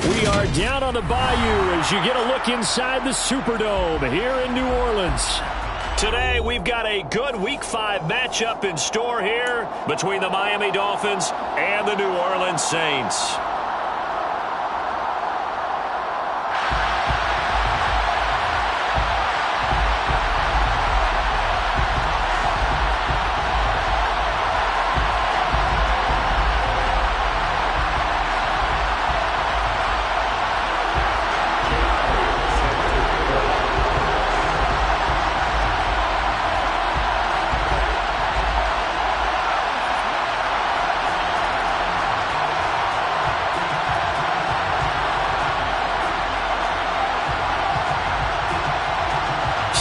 We are down on the bayou as you get a look inside the Superdome here in New Orleans. Today, we've got a good Week 5 matchup in store here between the Miami Dolphins and the New Orleans Saints.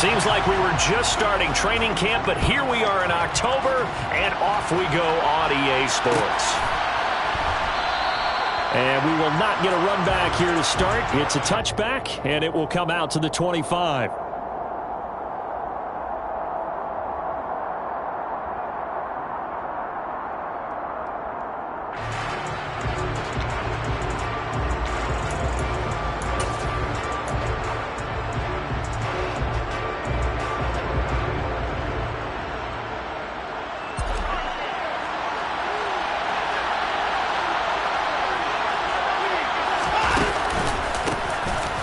Seems like we were just starting training camp, but here we are in October, and off we go on EA Sports. And we will not get a run back here to start. It's a touchback, and it will come out to the 25.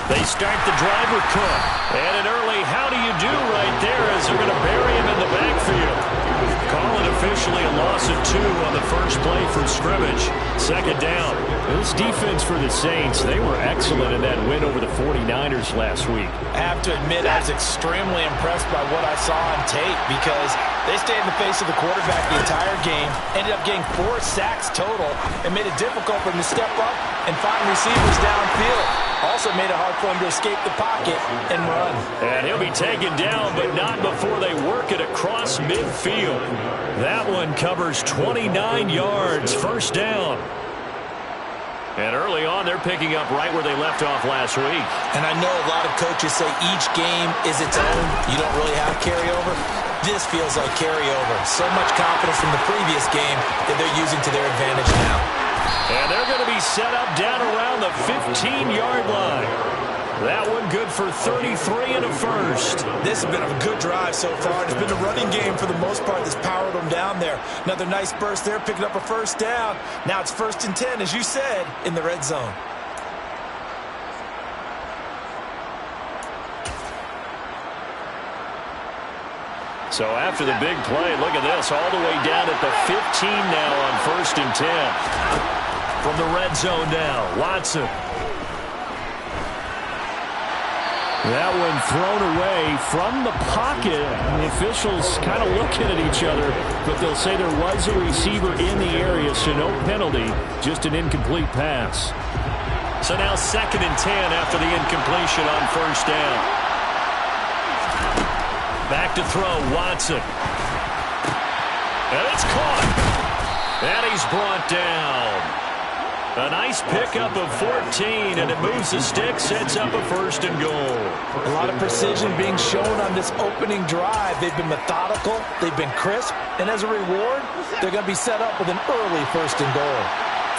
They start the drive with Cook. And an early how do you do right there as they're going to bury him in the backfield. Call it officially a loss of 2 on the first play from scrimmage. Second down. This defense for the Saints, they were excellent in that win over the 49ers last week. I have to admit, I was extremely impressed by what I saw on tape because they stayed in the face of the quarterback the entire game, ended up getting 4 sacks total, and made it difficult for him to step up and find receivers downfield. Also made it hard for him to escape the pocket and run. And he'll be taken down, but not before they work it across midfield. That one covers 29 yards, first down. And early on, they're picking up right where they left off last week. And I know a lot of coaches say each game is its own. You don't really have carryover. This feels like carryover. So much confidence from the previous game that they're using to their advantage now. And they're going to be set up down around the 15-yard line. That one good for 33 and a first. This has been a good drive so far. It's been a running game for the most part that's powered them down there. Another nice burst there, picking up a first down. Now it's 1st and 10, as you said, in the red zone. So after the big play, look at this, all the way down at the 15 now on 1st and 10. From the red zone now, Watson. That one thrown away from the pocket. The officials kind of looking at each other, but they'll say there was a receiver in the area, so no penalty, just an incomplete pass. So now 2nd and 10 after the incompletion on 1st down. Back to throw, Watson. And it's caught. And he's brought down. A nice pickup of 14, and it moves the stick, sets up a 1st and goal. A lot of precision being shown on this opening drive. They've been methodical, they've been crisp, and as a reward, they're going to be set up with an early 1st and goal.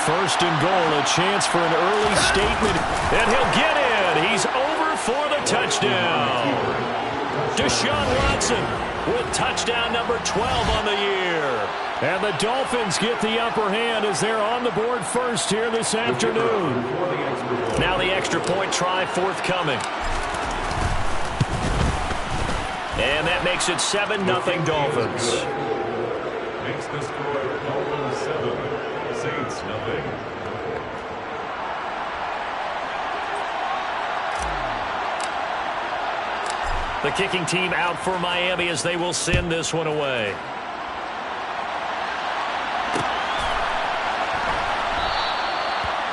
1st and goal, a chance for an early statement, and he'll get in. He's over for the touchdown. Deshaun Watson with touchdown number 12 on the year. And the Dolphins get the upper hand as they're on the board first here this afternoon. Now the extra point try forthcoming. And that makes it 7-0 Dolphins. Makes the score Dolphins 7, Saints 0. The kicking team out for Miami as they will send this one away.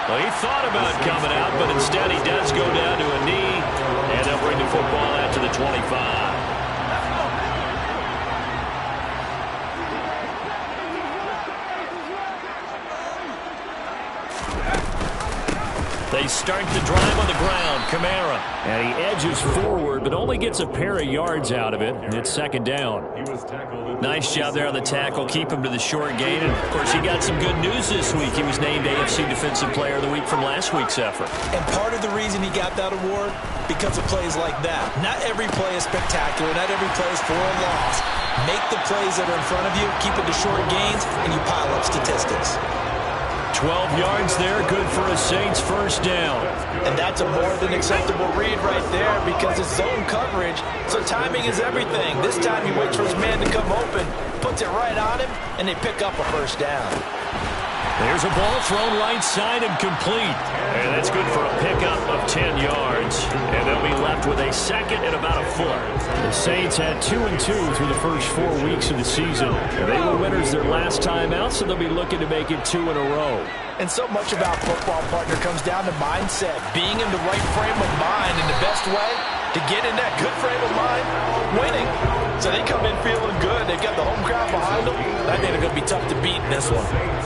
Well, he thought about coming out, but instead he does go down to a knee, and they'll bring the football out to the 25. They they start the drive on the ground. Kamara. And he edges forward, but only gets a pair of yards out of it. And it's second down. Nice job there on the tackle. Keep him to the short gain. And, of course, he got some good news this week. He was named AFC Defensive Player of the Week from last week's effort. And part of the reason he got that award, because of plays like that. Not every play is spectacular. Not every play is for a loss. Make the plays that are in front of you, keep it to short gains, and you pile up statistics. 12 yards there, good for a Saints first down. And that's a more than acceptable read right there because it's zone coverage, so timing is everything. This time he waits for his man to come open, puts it right on him, and they pick up a first down. There's a ball thrown right side and complete. And that's good for a pickup of 10 yards. And they'll be left with a second and about a foot. The Saints had 2-2 through the first 4 weeks of the season. They were winners their last time out, so they'll be looking to make it 2 in a row. And so much about football, partner, comes down to mindset. Being in the right frame of mind, and the best way to get in that good frame of mind, winning. So they come in feeling good. They've got the home crowd behind them. I think they're going to be tough to beat in this one.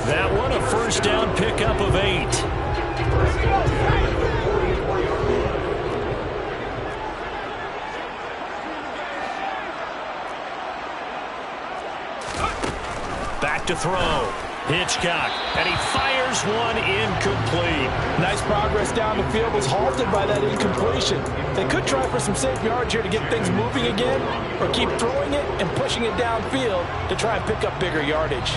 That one, a first down pickup of 8. Back to throw. Hitchcock, and he fires one incomplete. Nice progress down the field, was halted by that incompletion. They could try for some safe yards here to get things moving again, or keep throwing it and pushing it downfield to try and pick up bigger yardage.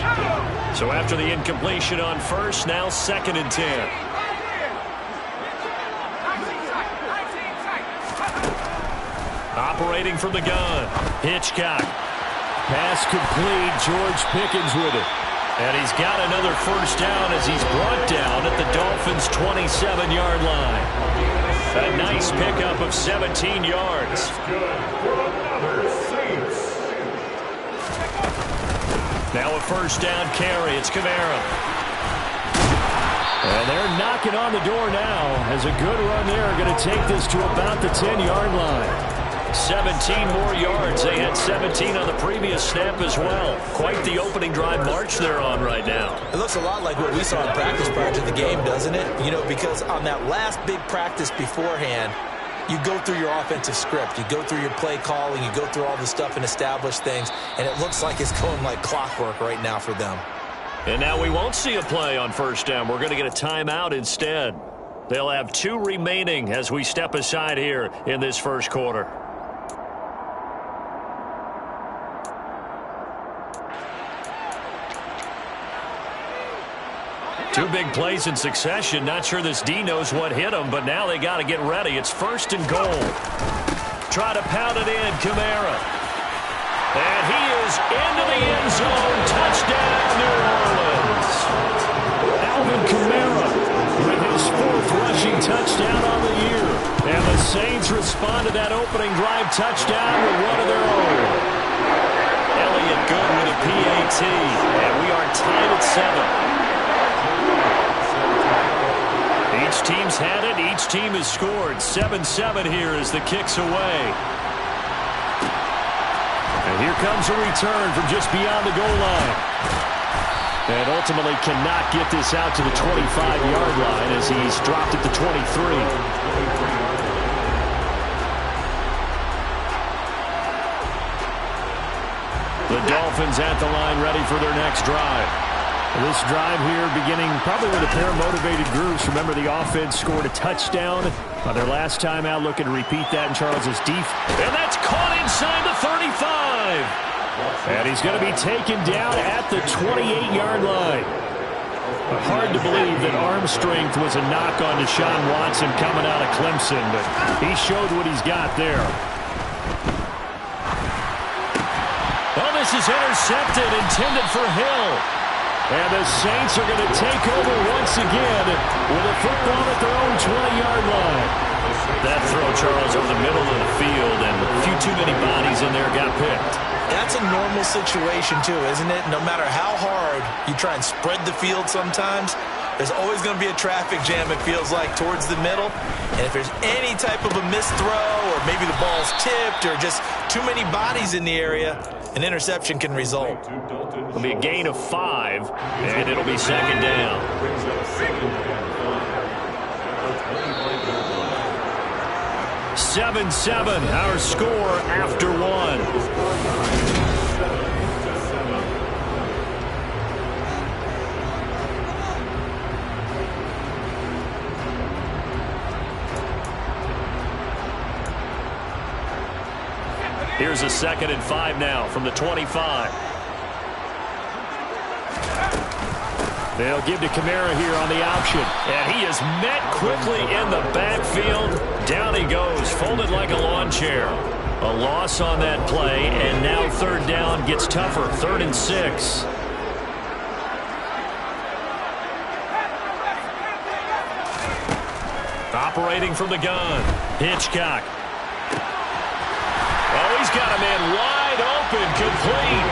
So after the incompletion on first, now 2nd and 10. Operating from the gun, Hitchcock. Pass complete, George Pickens with it. And he's got another first down as he's brought down at the Dolphins' 27-yard line. A nice pickup of 17 yards. Now a first down carry. It's Kamara. And they're knocking on the door now as a good run there going to take this to about the 10-yard line. 17 more yards. They had 17 on the previous snap as well. Quite the opening drive march they're on right now. It looks a lot like what we saw in practice prior to the game, doesn't it? You know, because on that last big practice beforehand, you go through your offensive script. You go through your play calling. You go through all the stuff and establish things. And it looks like it's going like clockwork right now for them. And now we won't see a play on first down. We're going to get a timeout instead. They'll have 2 remaining as we step aside here in this first quarter. Two big plays in succession. Not sure this D knows what hit him, but now they got to get ready. It's 1st and goal. Try to pound it in, Kamara. And he is into the end zone. Touchdown, New Orleans. Alvin Kamara with his 4th rushing touchdown on the year. And the Saints respond to that opening drive touchdown with one of their own. Elliott good with a PAT. And we are tied at 7. Each team's had it. Each team has scored. 7-7 here as the kick's away. And here comes a return from just beyond the goal line. And ultimately cannot get this out to the 25-yard line as he's dropped at the 23. The Dolphins at the line ready for their next drive. This drive here beginning probably with a pair of motivated groups. Remember, the offense scored a touchdown on their last time out, looking to repeat that in Charles's defense. And that's caught inside the 35. And he's going to be taken down at the 28-yard line. Hard to believe that arm strength was a knock on Deshaun Watson coming out of Clemson, but he showed what he's got there. Oh, this is intercepted, intended for Hill. And the Saints are going to take over once again with a football at their own 20-yard line. That throw, Charles, over the middle of the field, and a few too many bodies in there got picked. That's a normal situation, too, isn't it? No matter how hard you try and spread the field sometimes, there's always going to be a traffic jam, it feels like, towards the middle. And if there's any type of a missed throw, or maybe the ball's tipped, or just too many bodies in the area, an interception can result. It'll be a gain of 5, and it'll be 2nd down. 7-7, our score after one. Here's a 2nd and 5 now from the 25. They'll give to Kamara here on the option. And he is met quickly in the backfield. Down he goes, folded like a lawn chair. A loss on that play, and now 3rd down gets tougher. 3rd and 6. Operating from the gun. Hitchcock. Oh, he's got a man wide open, complete.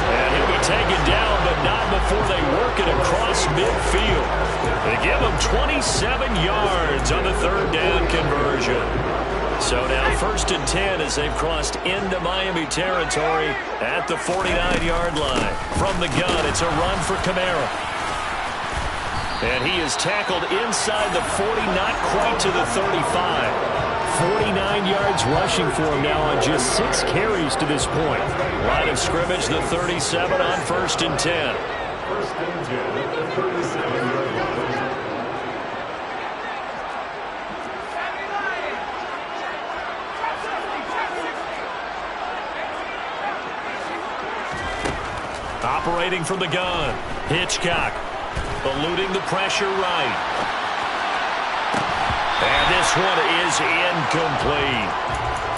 And he'll be taken down, but not before they work it across midfield. They give him 27 yards on the 3rd down conversion. So now 1st and 10 as they've crossed into Miami territory at the 49-yard line. From the gun, it's a run for Kamara. And he is tackled inside the 40, not quite to the 35. 49 yards rushing for him now on just 6 carries to this point. Line of scrimmage, the 37 on 1st and 10. 1st and 10 at the 37-yard line. Operating from the gun. Hitchcock eluding the pressure right. And this one is incomplete.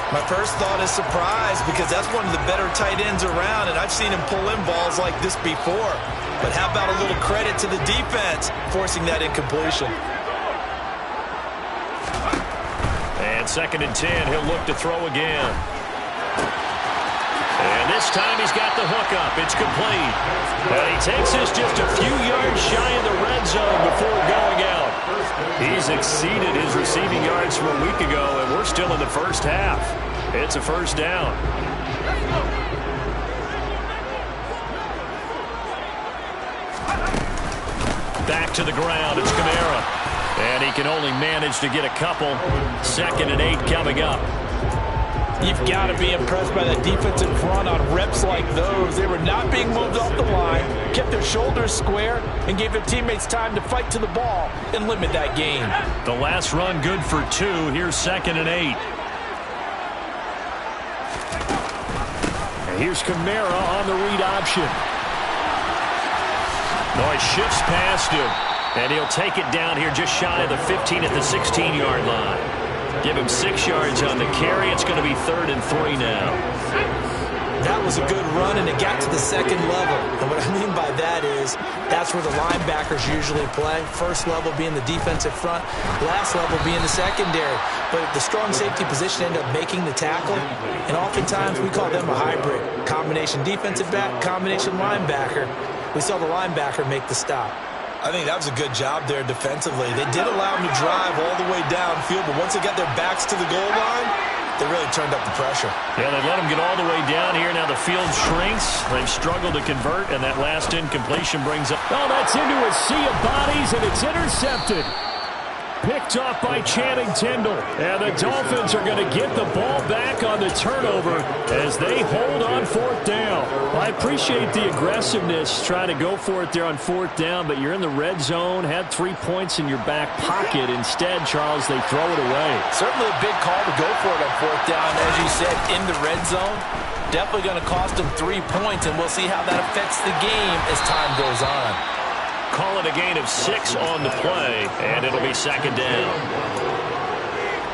My first thought is surprise because that's one of the better tight ends around, and I've seen him pull in balls like this before. But how about a little credit to the defense forcing that incompletion? And 2nd and 10, he'll look to throw again. And this time he's got the hook up. It's complete. But he takes this just a few yards shy of the red zone before going out. He's exceeded his receiving yards from a week ago, and we're still in the 1st half. It's a 1st down. Back to the ground. It's Kamara. And he can only manage to get a couple. 2nd and 8 coming up. You've got to be impressed by that defensive front on reps like those. They were not being moved off the line, kept their shoulders square, and gave their teammates time to fight to the ball and limit that gain. The last run good for 2. Here's 2nd and 8. And here's Kamara on the read option. No, he shifts past him, and he'll take it down here just shy of the 15 at the 16-yard line. Give him 6 yards on the carry. It's going to be 3rd and 3 now. That was a good run, and it got to the 2nd level. And what I mean by that is that's where the linebackers usually play. 1st level being the defensive front, last level being the secondary. But the strong safety position ended up making the tackle, and oftentimes we call them a hybrid. Combination defensive back, combination linebacker. We saw the linebacker make the stop. I think that was a good job there defensively. They did allow them to drive all the way downfield, but once they got their backs to the goal line, they really turned up the pressure. Yeah, they let them get all the way down here. Now the field shrinks. They've struggled to convert, and that last incompletion brings up. Oh, that's into a sea of bodies, and it's intercepted. Picked off by Channing Tindall. And the Dolphins are going to get the ball back on the turnover as they hold on 4th down. I appreciate the aggressiveness trying to go for it there on 4th down, but you're in the red zone, had 3 points in your back pocket. Instead, Charles, they throw it away. Certainly a big call to go for it on 4th down. As you said, in the red zone, definitely going to cost them 3 points, and we'll see how that affects the game as time goes on. Call it a gain of 6 on the play, and it'll be 2nd down.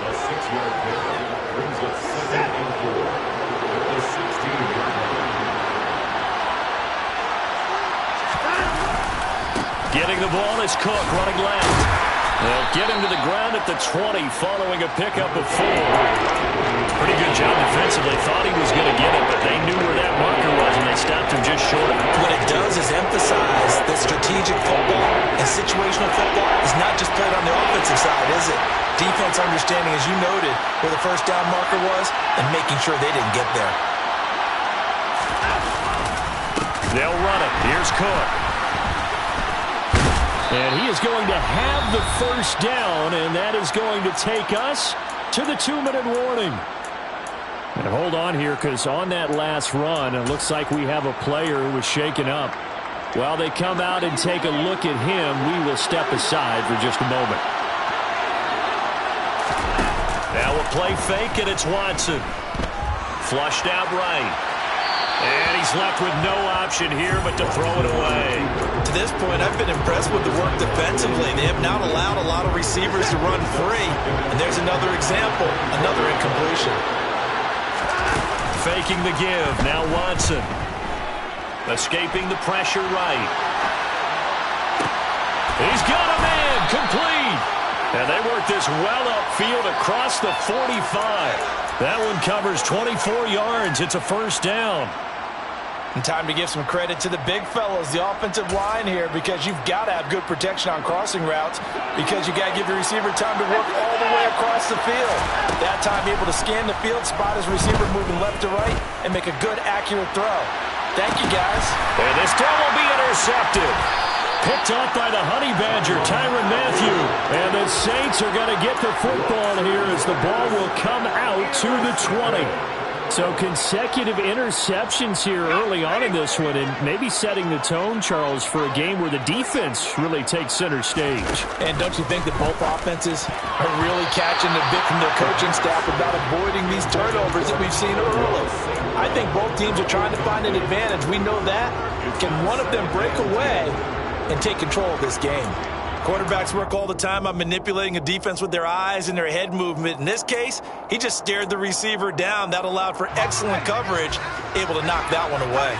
A 6-yard penalty brings up 2nd and 4 at the 16-yard line. Getting the ball is Cook running left. They'll get him to the ground at the 20 following a pickup of 4. Pretty good job defensively. Thought he was going to get it, but they knew where that marker was, and they stopped him just short of it. What it does is emphasize that strategic football and situational football is not just played on the offensive side, is it? Defense understanding, as you noted, where the 1st down marker was and making sure they didn't get there. They'll run it. Here's Cook. And he is going to have the 1st down, and that is going to take us to the 2-minute warning. And hold on here, because on that last run, it looks like we have a player who was shaken up. While they come out and take a look at him, we will step aside for just a moment. Now a play fake, and it's Watson. Flushed out right. And he's left with no option here but to throw it away. To this point, I've been impressed with the work defensively. They have not allowed a lot of receivers to run free. And there's another example, another incompletion. Faking the give, now Watson. Escaping the pressure right. He's got a man, complete. And they work this well upfield across the 45. That one covers 24 yards. It's a first down. And time to give some credit to the big fellows, the offensive line here, because you've got to have good protection on crossing routes, because you got to give your receiver time to work all the way across the field. That time able to scan the field, spot his receiver moving left to right, and make a good, accurate throw. Thank you, guys. And this throw will be intercepted. Picked off by the Honey Badger, Tyrann Mathieu. And the Saints are going to get the football here as the ball will come out to the 20. So consecutive interceptions here early on in this one, and maybe setting the tone, Charles, for a game where the defense really takes center stage. And don't you think that both offenses are really catching the bit from their coaching staff about avoiding these turnovers that we've seen early? I think both teams are trying to find an advantage. We know that. Can one of them break away and take control of this game? Quarterbacks work all the time on manipulating a defense with their eyes and their head movement. In this case, he just stared the receiver down. That allowed for excellent coverage, able to knock that one away.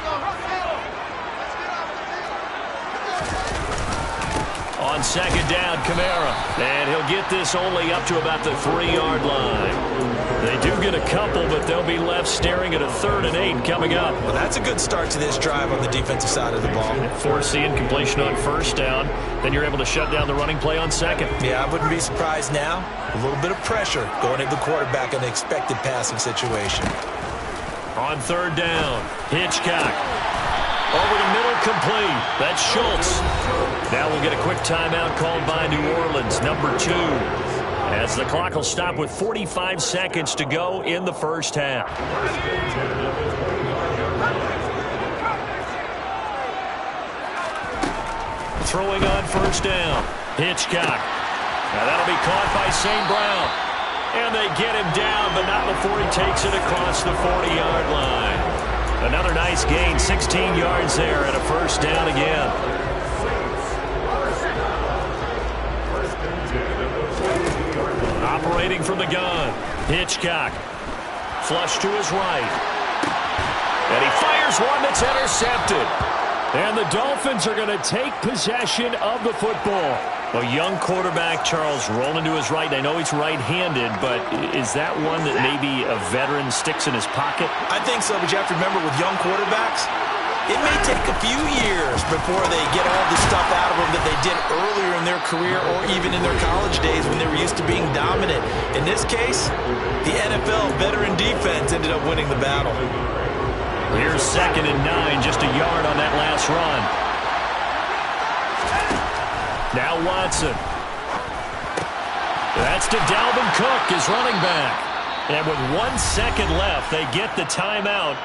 On second down, Kamara. And he'll get this only up to about the 3-yard line. They do get a couple, but they'll be left staring at a 3rd and 8 coming up. Well, that's a good start to this drive on the defensive side of the ball. Force the incompletion on first down. Then you're able to shut down the running play on second. Yeah, I wouldn't be surprised now. A little bit of pressure going into the quarterback in an expected passing situation. On 3rd down, Hitchcock. Over the middle, complete. That's Schultz. Now we'll get a quick timeout called by New Orleans, number 2. As the clock will stop with 45 seconds to go in the first half. Throwing on first down, Hitchcock. Now that'll be caught by St. Brown. And they get him down, but not before he takes it across the 40-yard line. Another nice gain, 16 yards there, and a first down again. Operating from the gun, Hitchcock. Flush to his right. And he fires one that's intercepted. And the Dolphins are going to take possession of the football. A young quarterback, Charles, rolling to his right. I know he's right-handed, but is that one that maybe a veteran sticks in his pocket? I think so, but you have to remember with young quarterbacks, it may take a few years before they get all the stuff out of them that they did earlier in their career or even in their college days when they were used to being dominant. In this case, the NFL veteran defense ended up winning the battle. Here's 2nd and 9, just a yard on that last run. Now Watson. That's to Dalvin Cook, his running back. And with 1 second left, they get the timeout.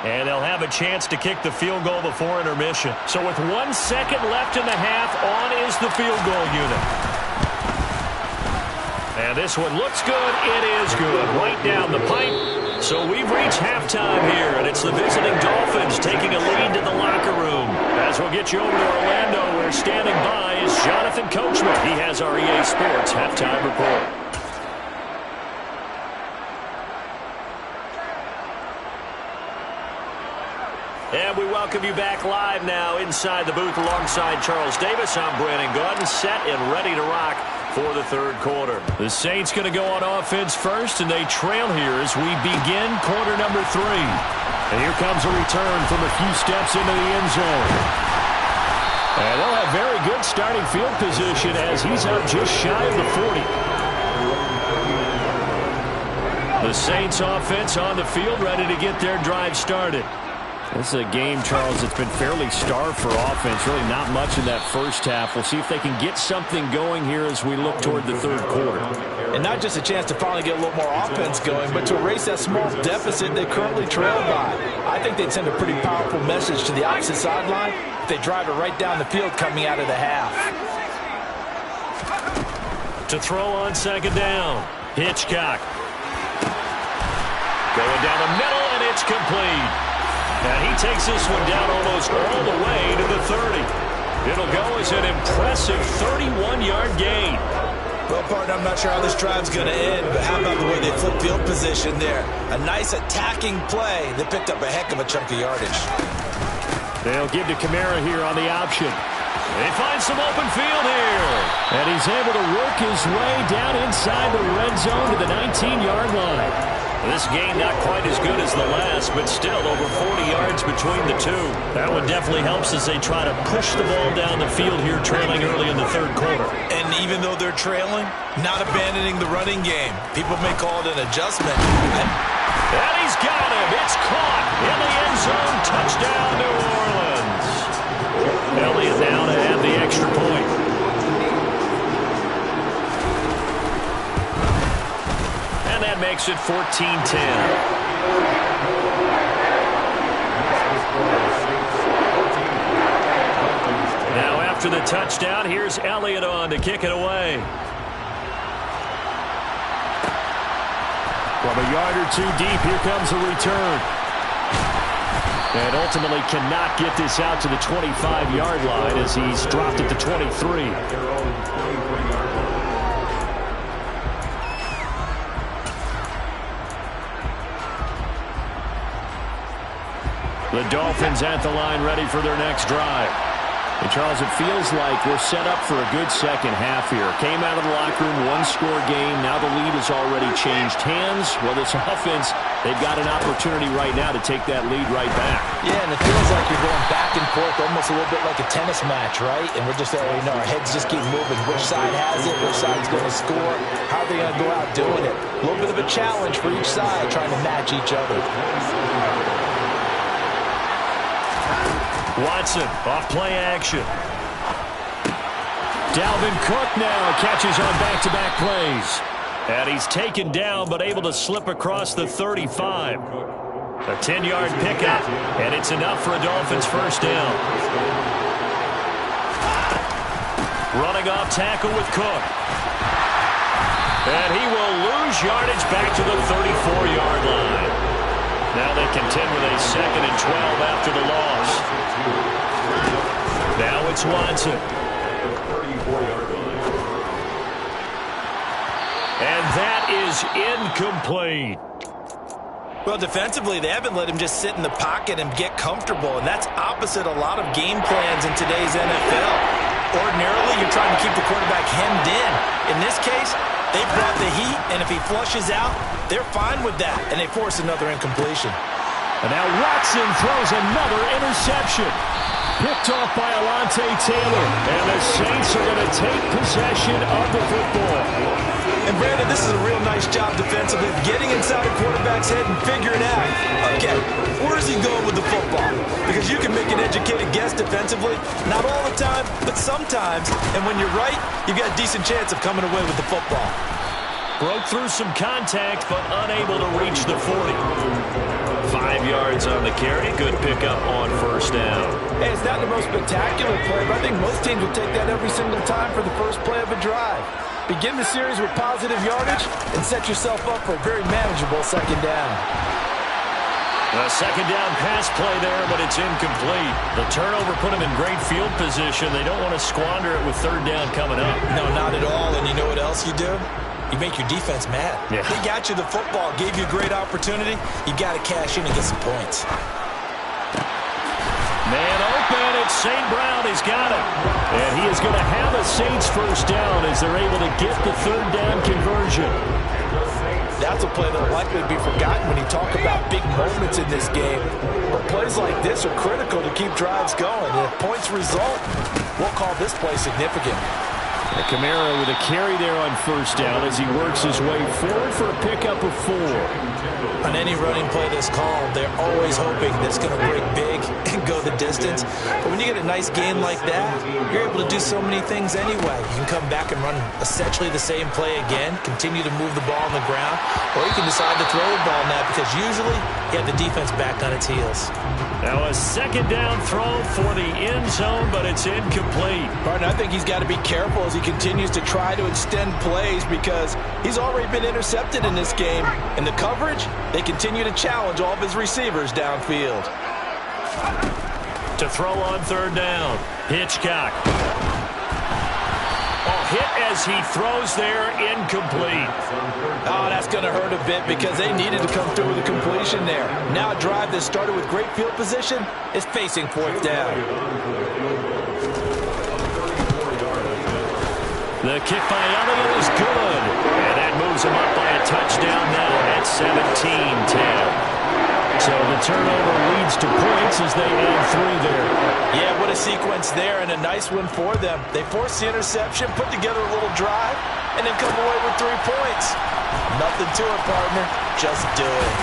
And they'll have a chance to kick the field goal before intermission. So with 1 second left in the half, on is the field goal unit. And this one looks good. It is good. Right down the pipe. So we've reached halftime here, and it's the visiting Dolphins taking a lead to the locker room. As we'll get you over to Orlando, where standing by is Jonathan Coachman. He has our EA Sports halftime report. And we welcome you back live now inside the booth alongside Charles Davis. I'm Brandon Gunn, set and ready to rock for the 3rd quarter. The Saints going to go on offense first, and they trail here as we begin quarter number 3. And here comes a return from a few steps into the end zone. And they'll have very good starting field position as he's up just shy of the 40. The Saints offense on the field, ready to get their drive started. This is a game, Charles, that's been fairly starved for offense. Really not much in that first half. We'll see if they can get something going here as we look toward the third quarter. And not just a chance to finally get a little more offense going, but to erase that small deficit they currently trail by. I think they'd send a pretty powerful message to the opposite sideline if they drive it right down the field coming out of the half. To throw on second down, Hitchcock. Going down the middle, and it's complete. And he takes this one down almost all the way to the 30. It'll go as an impressive 31-yard gain. Well, partner, I'm not sure how this drive's going to end, but how about the way they flip field position there? A nice attacking play that picked up a heck of a chunk of yardage. They'll give to Kamara here on the option. They find some open field here. And he's able to work his way down inside the red zone to the 19-yard line. This game not quite as good as the last, but still over 40 yards between the two. That one definitely helps as they try to push the ball down the field here, trailing early in the third quarter. And even though they're trailing, not abandoning the running game. People may call it an adjustment. And he's got him. It's caught in the end zone. Touchdown, New Orleans. Elliott now to add the extra point. And that makes it 14-10. Now after the touchdown, here's Elliott on to kick it away. From a yard or two deep, here comes a return. And ultimately cannot get this out to the 25-yard line as he's dropped at the 23. The Dolphins at the line ready for their next drive. And Charles, it feels like we're set up for a good second half here. Came out of the locker room, one-score game. Now the lead has already changed hands. Well, this offense, they've got an opportunity right now to take that lead right back. Yeah, and it feels like you're going back and forth almost a little bit like a tennis match, right? And we're just already know our heads just keep moving. Which side has it? Which side's going to score? How are they going to go out doing it? A little bit of a challenge for each side trying to match each other. Watson, off play action. Dalvin Cook now catches on back-to-back plays. And he's taken down, but able to slip across the 35. A 10-yard pickup, and it's enough for a Dolphins first down. Running off tackle with Cook. And he will lose yardage back to the 34-yard line. Now they contend with a 2nd and 12 after the loss. Now it's Watson. And that is incomplete. Well, defensively, they haven't let him just sit in the pocket and get comfortable, and that's opposite a lot of game plans in today's NFL. Ordinarily, you're trying to keep the quarterback hemmed in. In this case, they brought the heat, and if he flushes out, they're fine with that, and they force another incompletion. And now Watson throws another interception. Picked off by Alontae Taylor, and the Saints are going to take possession of the football. And Brandon, this is a real nice job defensively, getting inside a quarterback's head and figuring out, okay, where is he going with the football? Because you can make an educated guess defensively, not all the time, but sometimes. And when you're right, you've got a decent chance of coming away with the football. Broke through some contact, but unable to reach the 40. 5 yards on the carry. Good pickup on first down. Hey, it's not the most spectacular play, but I think most teams will take that every single time for the first play of a drive. Begin the series with positive yardage and set yourself up for a very manageable second down. A second down pass play there, but it's incomplete. The turnover put them in great field position. They don't want to squander it with third down coming up. No, not at all. And you know what else you do? You make your defense mad. Yeah. They got you the football, gave you a great opportunity. You got to cash in and get some points. Man open, it's St. Brown. He's got it. And he is going to have a Saints first down as they're able to get the third down conversion. That's a play that will likely be forgotten when you talk about big moments in this game. But plays like this are critical to keep drives going. And if points result, we'll call this play significant. And Kamara with a carry there on first down as he works his way forward for a pickup of 4. On any running play that's called, they're always hoping that it's going to break big and go the distance. But when you get a nice gain like that, you're able to do so many things anyway. You can come back and run essentially the same play again, continue to move the ball on the ground, or you can decide to throw the ball now because usually you have the defense back on its heels. Now a second down throw for the end zone, but it's incomplete. Partner, I think he's got to be careful as he continues to try to extend plays because he's already been intercepted in this game. And the coverage, they continue to challenge all of his receivers downfield. To throw on third down, Hitchcock. Hit as he throws there, incomplete. Oh, that's going to hurt a bit because they needed to come through with a completion there. Now a drive that started with great field position is facing fourth down. The kick by Elliott is good. And that moves him up by a touchdown now at 17-10. So the turnover leads to points as they add 3 there. Yeah, what a sequence there and a nice one for them. They forced the interception, put together a little drive, and then come away with 3 points. Nothing to it, partner. Just do it.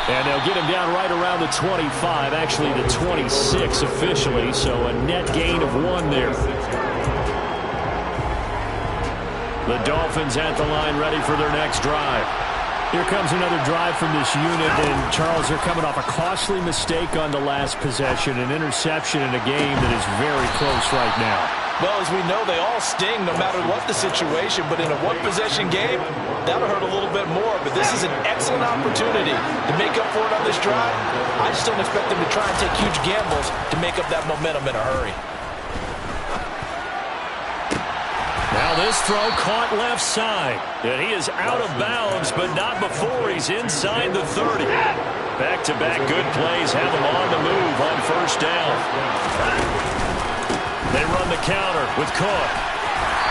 And they'll get him down right around the 25, actually the 26 officially, so a net gain of 1 there. The Dolphins at the line ready for their next drive. Here comes another drive from this unit, and Charles, they're coming off a costly mistake on the last possession, an interception in a game that is very close right now. Well, as we know, they all sting no matter what the situation, but in a one-possession game, that'll hurt a little bit more, but this is an excellent opportunity to make up for it on this drive. I just don't expect them to try and take huge gambles to make up that momentum in a hurry. Now this throw caught left side. And he is out of bounds, but not before he's inside the 30. Back-to-back good plays have him on the move on first down. They run the counter with Cook.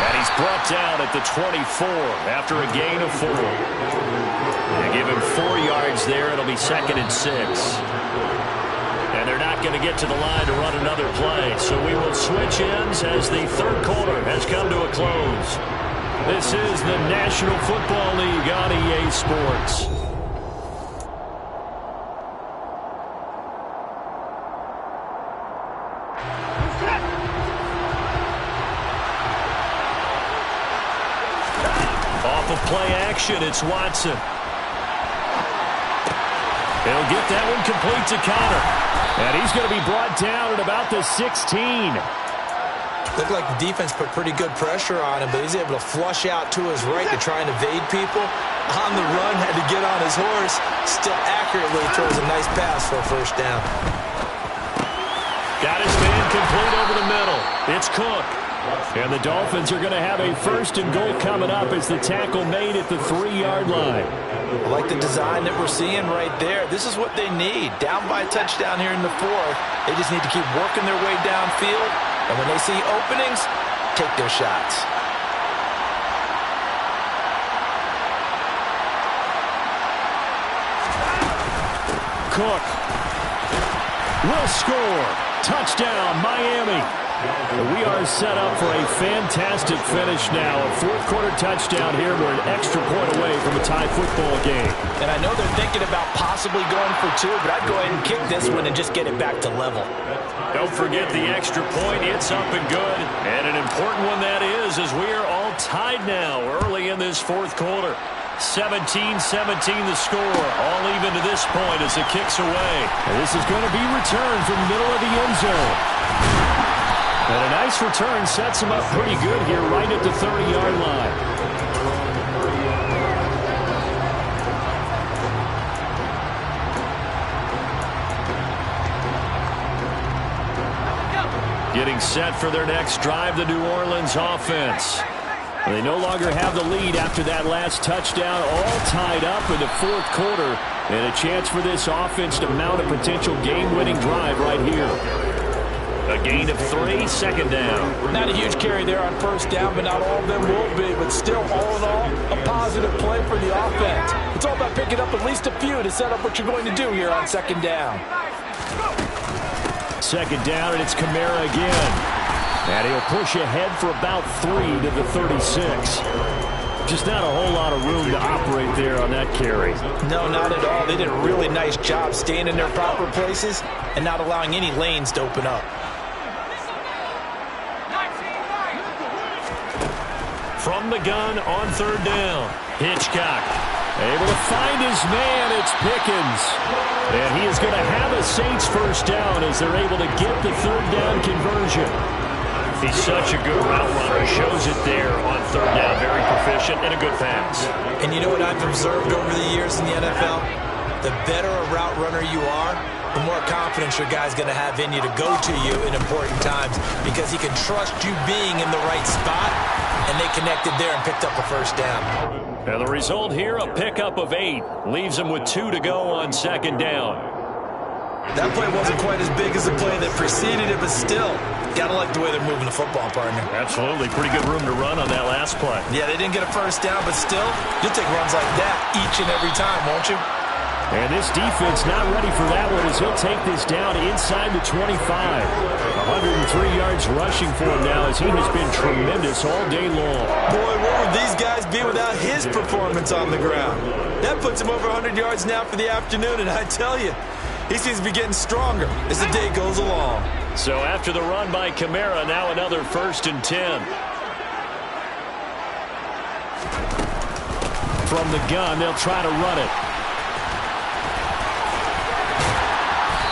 And he's brought down at the 24 after a gain of 4. They give him 4 yards there. It'll be 2nd and 6. And they're not going to get to the line to run another play. So we will switch ends as the third quarter has come to a close. This is the National Football League on EA Sports. Off of play action, it's Watson. He'll get that one complete to Connor. And he's going to be brought down at about the 16. Looked like the defense put pretty good pressure on him, but he's able to flush out to his right to try and evade people. On the run, had to get on his horse. Still accurately throws a nice pass for a first down. Got his man complete over the middle. It's Cook. And the Dolphins are going to have a 1st and goal coming up as the tackle made at the 3-yard line. I like the design that we're seeing right there. This is what they need. Down by a touchdown here in the 4th. They just need to keep working their way downfield. And when they see openings, take their shots. Cook will score. Touchdown, Miami. We are set up for a fantastic finish now. A 4th quarter touchdown here. We're an extra point away from a tie football game. And I know they're thinking about possibly going for 2, but I'd go ahead and kick this one and just get it back to level. Don't forget the extra point. It's up and good. And an important one that is, as we are all tied now early in this 4th quarter. 17-17 the score. All even to this point as it kicks away. And this is going to be returned from the middle of the end zone. And a nice return sets him up pretty good here right at the 30-yard line. Getting set for their next drive, the New Orleans offense. They no longer have the lead after that last touchdown, all tied up in the 4th quarter. And a chance for this offense to mount a potential game-winning drive right here. A gain of 3, 2nd down. Not a huge carry there on first down, but not all of them will be. But still, all in all, a positive play for the offense. It's all about picking up at least a few to set up what you're going to do here on 2nd down. 2nd down, and it's Kamara again. And he'll push ahead for about 3 to the 36. Just not a whole lot of room to operate there on that carry. No, not at all. They did a really nice job staying in their proper places and not allowing any lanes to open up. From the gun on 3rd down, Hitchcock able to find his man. It's Pickens. And he is going to have a Saints first down as they're able to get the 3rd down conversion. He's such a good route runner. Shows it there on 3rd down. Very proficient and a good pass. And you know what I've observed over the years in the NFL? The better a route runner you are, the more confidence your guy's going to have in you to go to you in important times because he can trust you being in the right spot, and they connected there and picked up a first down. And the result here, a pickup of 8. Leaves him with 2 to go on 2nd down. That play wasn't quite as big as the play that preceded it, but still, gotta like the way they're moving the football, partner. Absolutely. Pretty good room to run on that last play. Yeah, they didn't get a first down, but still, you'll take runs like that each and every time, won't you? And this defense not ready for that one as he'll take this down inside the 25. 103 yards rushing for him now as he has been tremendous all day long. Boy, what would these guys be without his performance on the ground? That puts him over 100 yards now for the afternoon, and I tell you, he seems to be getting stronger as the day goes along. So after the run by Kamara, now another 1st and 10. From the gun, they'll try to run it.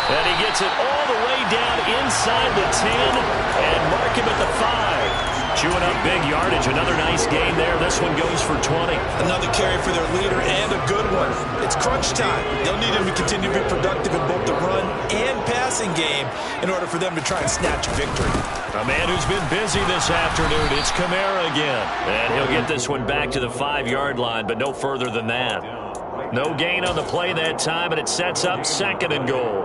And he gets it all the way down inside the 10 and mark him at the 5. Chewing up big yardage. Another nice gain there. This one goes for 20. Another carry for their leader and a good one. It's crunch time. They'll need him to continue to be productive in both the run and passing game in order for them to try and snatch a victory. A man who's been busy this afternoon. It's Kamara again. And he'll get this one back to the 5-yard line, but no further than that. No gain on the play that time, and it sets up 2nd and goal.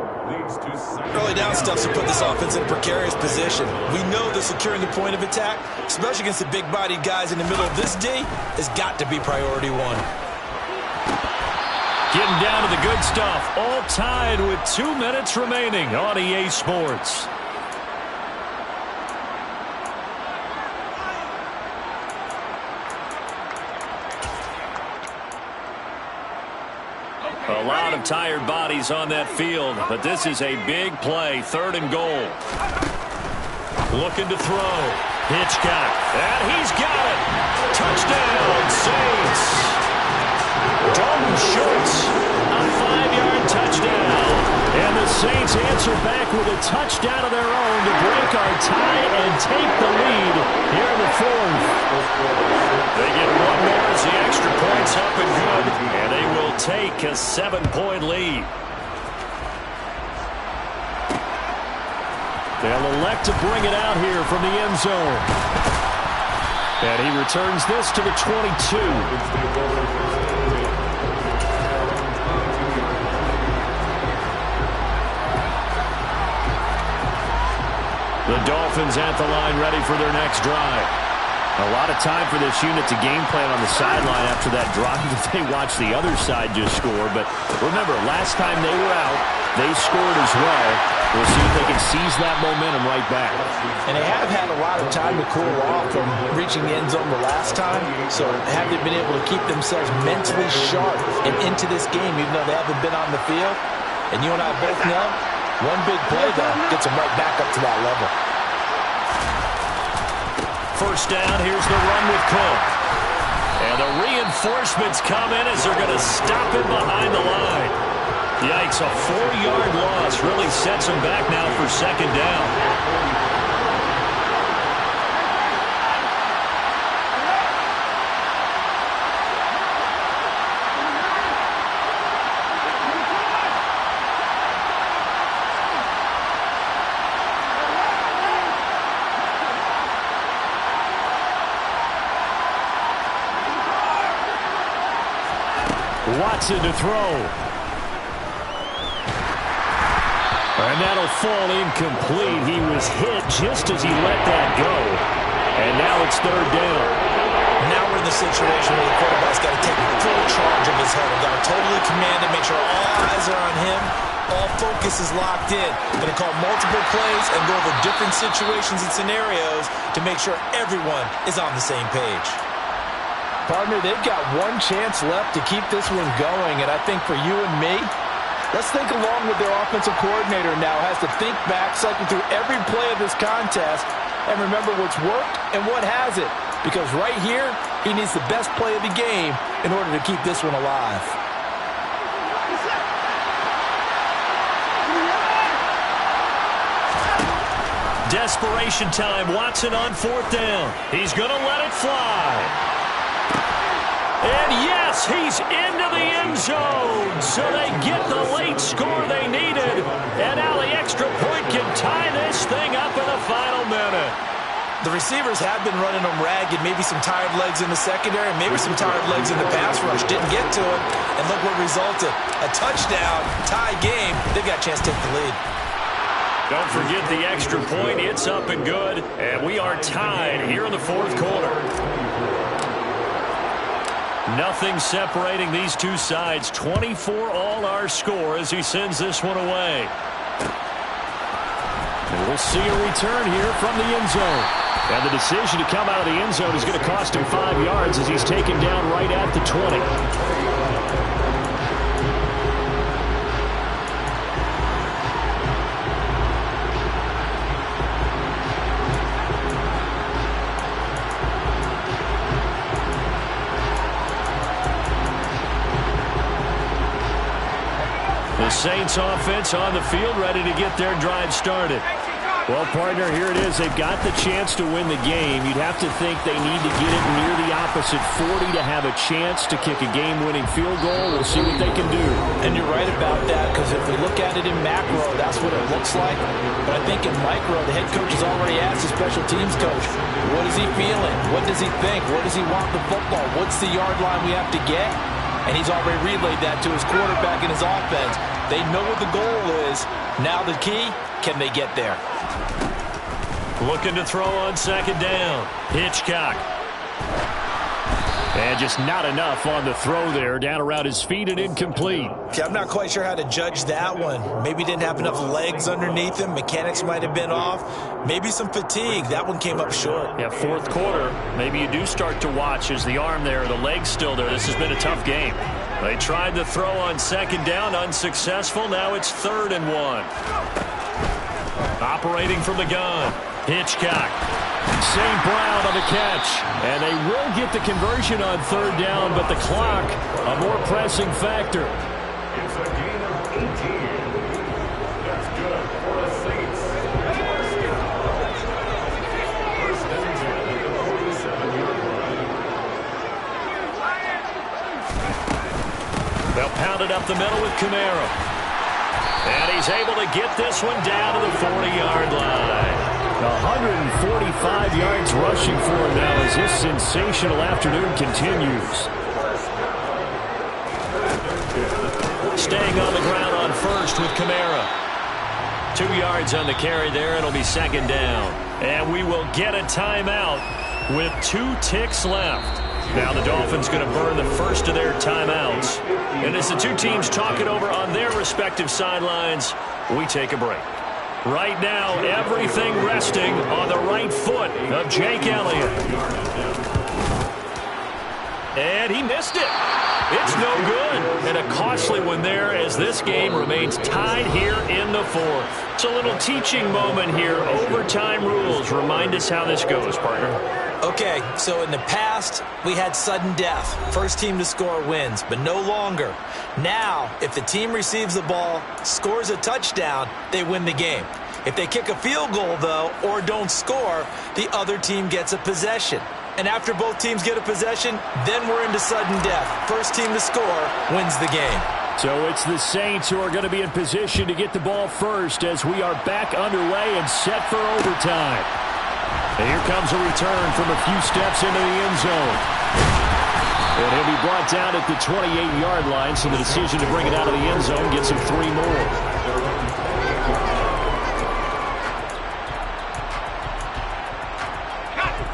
Early down stuff to put this offense in a precarious position. We know that securing the point of attack, especially against the big-bodied guys in the middle of this D, has got to be priority 1. Getting down to the good stuff. All tied with 2 minutes remaining on EA Sports. A lot of tired bodies on that field, but this is a big play. 3rd and goal. Looking to throw. Hitchcock. And he's got it. Touchdown, Saints. Dalton Schultz, a 5-yard touchdown. And the Saints answer back with a touchdown of their own to break our tie and take the lead here in the 4th. They get 1 more as the extra point's up and good, and they will take a 7-point lead. They'll elect to bring it out here from the end zone. And he returns this to the 22. The Dolphins at the line ready for their next drive. A lot of time for this unit to game plan on the sideline after that drive that they watched the other side just score. But remember, last time they were out, they scored as well. We'll see if they can seize that momentum right back. And they have had a lot of time to cool off from reaching the end zone the last time. So have they been able to keep themselves mentally sharp and into this game even though they haven't been on the field? And you and I both know, one big play, though, gets them right back up to that level. First down, here's the run with Cook. And the reinforcements come in as they're going to stop him behind the line. Yikes, a 4-yard loss really sets him back now for 2nd down. Watson to throw. And that'll fall incomplete. He was hit just as he let that go. And now it's 3rd down. Now we're in the situation where the quarterback's got to take full charge of his huddle. Got to totally command it, make sure all eyes are on him, all focus is locked in. Going to call multiple plays and go over different situations and scenarios to make sure everyone is on the same page. Partner, they've got one chance left to keep this one going, and I think for you and me, let's think along with their offensive coordinator now. Has to think back, cycle through every play of this contest, and remember what's worked and what hasn't. Because right here, he needs the best play of the game in order to keep this one alive. Desperation time. Watson on 4th down. He's going to let it fly. And yes, he's into the end zone. So they get the late score they needed. And now the extra point can tie this thing up in the final minute. The receivers have been running them ragged, maybe some tired legs in the secondary, maybe some tired legs in the pass rush. Didn't get to it, and look what resulted. A touchdown, tie game. They've got a chance to take the lead. Don't forget the extra point. It's up and good, and we are tied here in the 4th quarter. Nothing separating these two sides. 24 all our score as he sends this one away. And we'll see a return here from the end zone. And the decision to come out of the end zone is going to cost him 5 yards as he's taken down right at the 20. The Saints offense on the field, ready to get their drive started. Well, partner, here it is. They've got the chance to win the game. You'd have to think they need to get it near the opposite 40 to have a chance to kick a game-winning field goal. We'll see what they can do. And you're right about that, because if we look at it in macro, that's what it looks like. But I think in micro, the head coach has already asked the special teams coach, what is he feeling? What does he think? Where does he want the football? What's the yard line we have to get? And he's already relayed that to his quarterback and his offense. They know what the goal is. Now the key, can they get there? Looking to throw on 2nd down. Hitchcock. And just not enough on the throw there. Down around his feet and incomplete. Okay, I'm not quite sure how to judge that one. Maybe didn't have enough legs underneath him. Mechanics might have been off. Maybe some fatigue. That one came up short. Yeah, 4th quarter. Maybe you do start to watch as the arm there, the leg's still there. This has been a tough game. They tried to throw on 2nd down, unsuccessful. Now it's 3rd and 1. Operating from the gun. Hitchcock. St. Brown on the catch. And they will get the conversion on 3rd down, but the clock, a more pressing factor. It's a gain of 18. That's good for the Saints. First down at the 47-yard line. They'll pound it up the middle with Camaro. And he's able to get this one down to the 40-yard line. 145 yards rushing for him now as this sensational afternoon continues. Staying on the ground on 1st with Camaro. 2 yards on the carry there. It'll be 2nd down. And we will get a timeout with 2 ticks left. Now the Dolphins going to burn the first of their timeouts. And as the two teams talk it over on their respective sidelines, we take a break. Right now, everything resting on the right foot of Jake Elliott. And he missed it. It's no good. And a costly one there as this game remains tied here in the 4th. It's a little teaching moment here. Overtime rules. Remind us how this goes, partner. Okay, so in the past, we had sudden death. First team to score wins, but no longer. Now, if the team receives the ball, scores a touchdown, they win the game. If they kick a field goal, though, or don't score, the other team gets a possession. And after both teams get a possession, then we're into sudden death. First team to score wins the game. So it's the Saints who are going to be in position to get the ball first as we are back underway and set for overtime. And here comes a return from a few steps into the end zone. And he'll be brought down at the 28-yard line, so the decision to bring it out of the end zone gets him 3 more.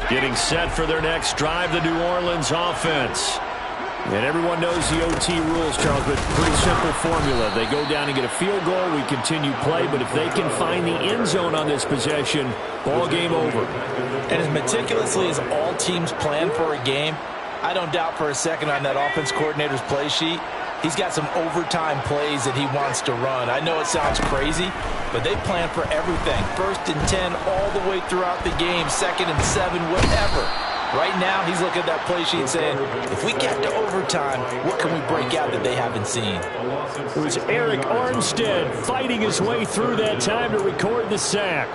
Getting set for their next drive, the New Orleans offense. And everyone knows the OT rules, Charles, but pretty simple formula. They go down and get a field goal, we continue play, but if they can find the end zone on this possession, ball game over. And as meticulously as all teams plan for a game, I don't doubt for a second on that offense coordinator's play sheet, he's got some overtime plays that he wants to run. I know it sounds crazy, but they plan for everything. 1st and 10 all the way throughout the game, 2nd and 7, whatever. Right now, he's looking at that play sheet saying, if we get to overtime, what can we break out that they haven't seen? It was Eric Armstead fighting his way through that time to record the sack.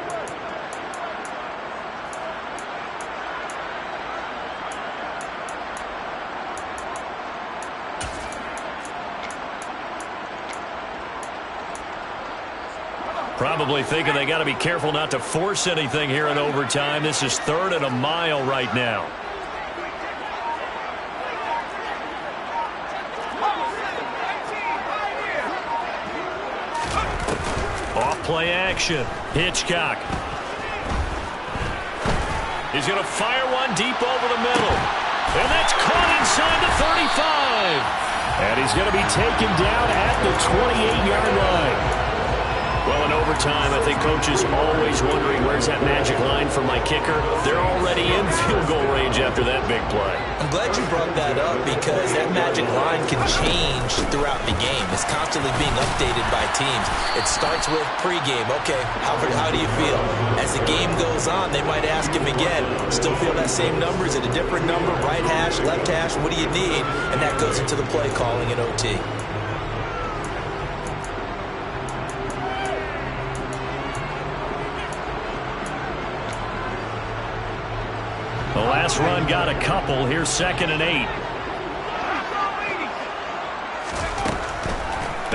Probably thinking they got to be careful not to force anything here in overtime. This is 3rd and a mile right now. Off play action. Hitchcock. He's going to fire one deep over the middle. And that's caught inside the 35. And he's going to be taken down at the 28-yard line. Well, in overtime, I think Coach is always wondering where's that magic line for my kicker. They're already in field goal range after that big play. I'm glad you brought that up because that magic line can change throughout the game. It's constantly being updated by teams. It starts with pregame. Okay, how do you feel? As the game goes on, they might ask him again, still feel that same number? Is it a different number? Right hash, left hash? What do you need? And that goes into the play calling in OT. The last run got a couple. Here's 2nd and 8.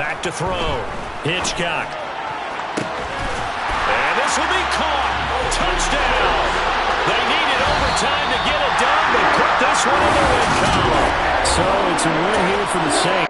Back to throw. Hitchcock. And this will be caught. Touchdown. They needed overtime to get it done, but put this one in the win column. So it's a win here for the Saints.